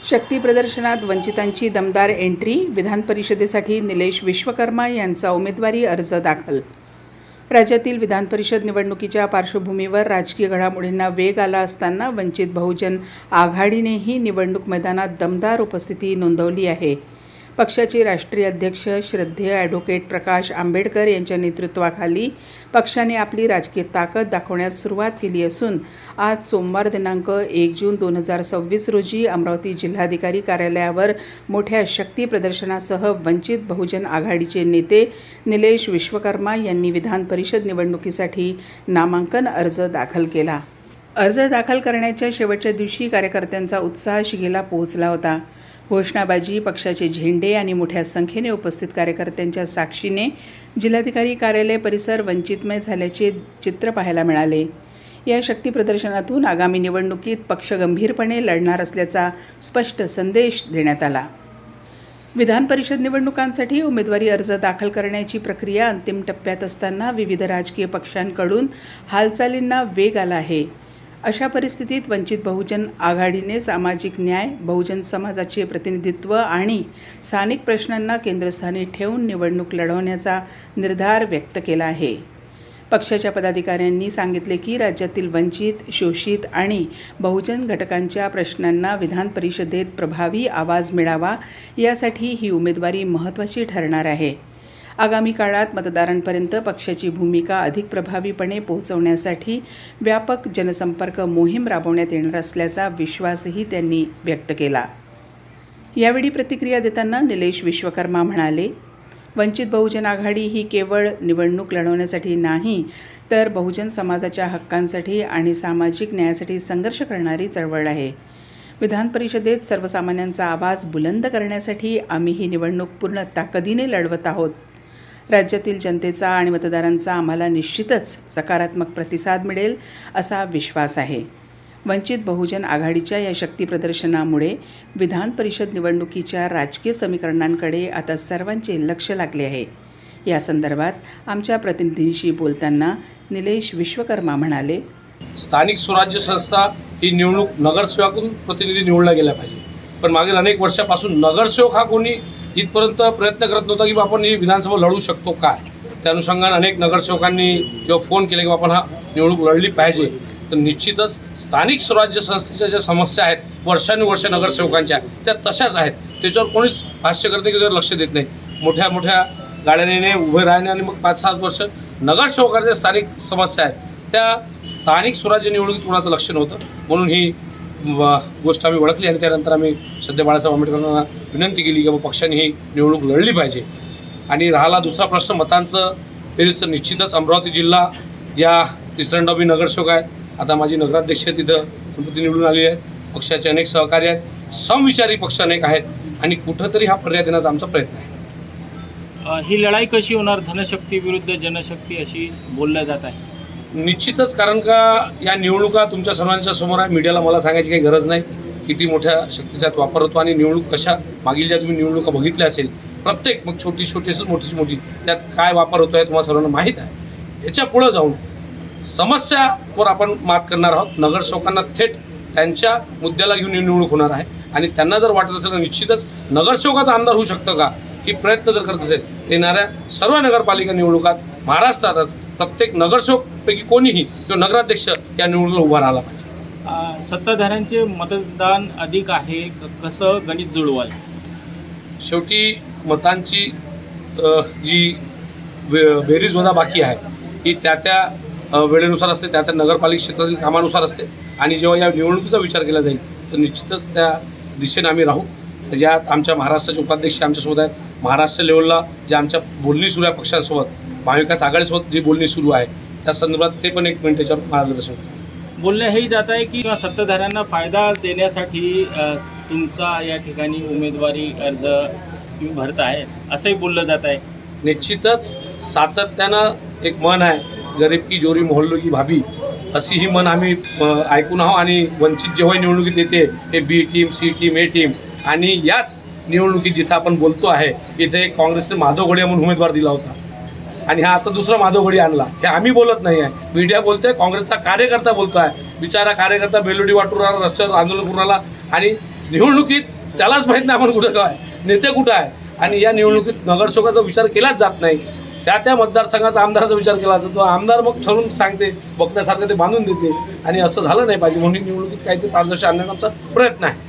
शक्ती प्रदर्शनात वंचितांची दमदार एंट्री, विधान परिषदेसाठी निलेश विश्वकर्मा यांचा उमेदवारी अर्ज दाखल। राज्यातील विधान परिषद निवडणुकीच्या पार्श्वभूमीवर राजकीय घडामोडींना वेग आला असताना वंचित बहुजन आघाडीनेही निवडणूक मैदानात दमदार उपस्थिती नोंदवली आहे। पक्षाचे राष्ट्रीय अध्यक्ष श्रद्धेय ॲडव्होकेट प्रकाश आंबेडकर यांच्या नेतृत्वाखाली पक्षाने आपली राजकीय ताकद दाखवण्यास सुरुवात केली असून आज सोमवार दिनांक 1 जून 2026 रोजी अमरावती जिल्हाधिकारी कार्यालयावर मोठ्या शक्ती प्रदर्शनासह वंचित बहुजन आघाडीचे नेते निलेश विश्वकर्मा यांनी विधान परिषद निवडणुकीसाठी नामांकन अर्ज दाखल केला। अर्ज दाखल करण्याच्या शेवटच्या दिवशी कार्यकर्त्यांचा उत्साह शिगेला पोहोचला होता। घोषणाबाजी, पक्षाचे झेंडे आणि मोठ्या संख्येने उपस्थित कार्यकर्त्यांच्या साक्षीने जिल्हाधिकारी कार्यालय परिसर वंचितमय झाल्याचे चित्र पाहायला मिळाले। या शक्ती प्रदर्शनातून आगामी निवडणुकीत पक्ष गंभीरपणे लढणार असल्याचा स्पष्ट संदेश देण्यात आला। विधान परिषद निवडणुकांसाठी उमेदवारी अर्ज दाखल करण्याची प्रक्रिया अंतिम टप्प्यात असताना विविध राजकीय पक्षांकडून हालचालींना वेग आला आहे। अशा परिस्थितीत वंचित बहुजन आघाडीने सामाजिक न्याय, बहुजन समाजाचे प्रतिनिधित्व आणि स्थानिक प्रश्नांना केंद्रस्थानी ठेवून निवडणूक लढवण्याचा निर्धार व्यक्त केला आहे। पक्षाच्या पदाधिकाऱ्यांनी सांगितले की राज्यातील वंचित, शोषित आणि बहुजन घटकांच्या प्रश्नांना विधान परिषदेत प्रभावी आवाज मिळावा यासाठी ही उमेदवारी महत्त्वाची ठरणार आहे। आगामी काळात मतदारांपर्यंत पक्षाची भूमिका अधिक प्रभावीपणे पोहोचवण्यासाठी व्यापक जनसंपर्क मोहीम राबवण्यात येणार असल्याचा विश्वासही त्यांनी व्यक्त केला। यावेळी प्रतिक्रिया देताना निलेश विश्वकर्मा म्हणाले, वंचित बहुजन आघाडी ही केवळ निवडणूक लढवण्यासाठी नाही तर बहुजन समाजाच्या हक्कांसाठी आणि सामाजिक न्यायासाठी संघर्ष करणारी चळवळ आहे। विधान परिषदेत सर्वसामान्यांचा आवाज बुलंद करण्यासाठी आम्ही ही निवडणूक पूर्ण ताकदीने लढवत आहोत। राज्यातील जनतेचा आणि मतदारांचा आम्हाला निश्चितच सकारात्मक प्रतिसाद मिळेल असा विश्वास आहे। वंचित बहुजन आघाडीच्या या शक्ती प्रदर्शनामुळे विधान परिषद निवडणुकीच्या राजकीय समीकरणांकडे आता सर्वांचे लक्ष लागले आहे। या संदर्भात आमच्या प्रतिनिधींशी बोलताना निलेश विश्वकर्मा म्हणाले, स्थानिक स्वराज्य संस्था ही निवडणूक नगरसेवकातून प्रतिनिधी निवडला गेला पाहिजे, पण मागील अनेक वर्षापासून नगरसेवक हा कोणी इथपर्यंत प्रयत्न करत नव्हता की आपण ही विधानसभा लढू शकतो का। त्या अनुषंगाने अनेक नगरसेवकांनी जेव्हा फोन केले की आपण हा निवडणूक लढली पाहिजे, तर निश्चितच स्थानिक स्वराज्य संस्थेच्या ज्या समस्या आहेत वर्षानुवर्ष नगरसेवकांच्या त्या तशाच आहेत। त्याच्यावर कोणीच भाष्य करते की त्यावर लक्ष देत नाही। मोठ्या मोठ्या गाड्याने उभे राहणे आणि मग 5-7 वर्ष नगरसेवकांच्या स्थानिक समस्या आहेत त्या स्थानिक स्वराज्य निवडणुकीत कोणाचं लक्ष नव्हतं, म्हणून ही गोष्ट आम्ही ओळखली आणि त्यानंतर आम्ही सध्या बाळासाहेब आंबेडकरांना विनंती केली की पक्षाने ही निवडणूक लढली पाहिजे। आणि राहिला दुसरा प्रश्न मतांचं बेरीज, तर निश्चितच अमरावती जिल्हा या तिसऱ्यांदा नगरसेवक आहे। आता माझी नगराध्यक्ष तिथं गणपती निवडून आली आहे। पक्षाचे अनेक सहकारी आहेत, समविचारी पक्ष अनेक आहेत आणि कुठंतरी हा पर्याय देण्याचा आमचा प्रयत्न आहे। ही लढाई कशी होणार? धनशक्ती विरुद्ध जनशक्ती अशी बोलल्या जात आहे। निश्चितच, कारण का या निवडणुका तुमच्या सर्वांच्या समोर आहे। मीडियाला मला सांगायची काही गरज नाही किती मोठ्या शक्तीचा वापर होतो आणि निवडणूक कशा मागील ज्या तुम्ही निवडणुका बघितल्या असेल प्रत्येक, मग छोटी छोटी असेल मोठीची मोठी, त्यात काय वापर होतो आहे तुम्हाला सर्वांना माहीत आहे। याच्या पुढं जाऊन समस्यावर आपण मात करणार आहोत। नगरसेवकांना थेट त्यांच्या मुद्द्याला घेऊन निवडणूक होणार आहे आणि त्यांना जर वाटत असेल तर निश्चितच नगरसेवकाचा आमदार होऊ शकतं का ही प्रयत्न जर करत असेल, येणाऱ्या सर्व नगरपालिका निवडणुकात महाराष्ट्रातच प्रत्येक नगरसेवकपैकी कोणीही किंवा नगराध्यक्ष या निवडणुकीला उभा राहिला पाहिजे। सत्ताधाऱ्यांचे मतदान अधिक आहे, कसं गणित जुळवाल? शेवटी मतांची जी बेरीज वजा बाकी आहे ही त्या वेळेनुसार असते, त्या नगरपालिका क्षेत्रातील कामानुसार असते आणि जेव्हा या निवडणुकीचा विचार केला जाईल तर निश्चितच त्या दिशेने आम्ही राहू। ज्यात आमच्या महाराष्ट्राचे उपाध्यक्ष आमच्यासोबत आहेत, महाराष्ट्र लेवलला जे आमच्या बोलणी सुरू आहे पक्षांसोबत, महाविकास आघाडीसोबत जी बोलणी सुरू आहे त्या संदर्भात ते पण एक मिनिट याच्यावर मार्गदर्शन बोलणे हेही जात आहे की सत्ताधाऱ्यांना फायदा देण्यासाठी तुमचा या ठिकाणी उमेदवारी अर्ज तुम्ही भरत आहे असंही बोललं जात आहे। निश्चितच सातत्यानं एक मन आहे, गरीब की जोरी मोहल्लो की भाभी, अशी ही मन आम्ही ऐकून आहोत आणि वंचित जेव्हा निवडणुकीत येते हे बी टीम, सी टीम, ए टीम आणि याच निवडणुकीत जिथं आपण बोलतो आहे इथे काँग्रेसने माधव घोडिया म्हणून उमेदवार दिला होता आणि हा आता दुसरा माधव घोडिया आणला। हे आम्ही बोलत नाही आहे, मीडिया बोलते, काँग्रेसचा कार्यकर्ता बोलतो आहे। बिचारा कार्यकर्ता बेलोडी वाटून रस्त्यावर आंदोलन करून आला आणि निवडणुकीत त्यालाच माहीत नाही आपण कुठं काय नेते कुठं आहे. आणि या निवडणुकीत नगरसेवकाचा विचार केलाच जात नाही. त्या मतदारसंघाचा आमदाराचा विचार केला जातो. आमदार मग ठरवून सांगते, बघण्यासारखं ते बांधून देते. आणि असं झालं नाही पाहिजे म्हणून निवडणुकीत काहीतरी पारदर्शक आणण्याचा आमचा प्रयत्न आहे.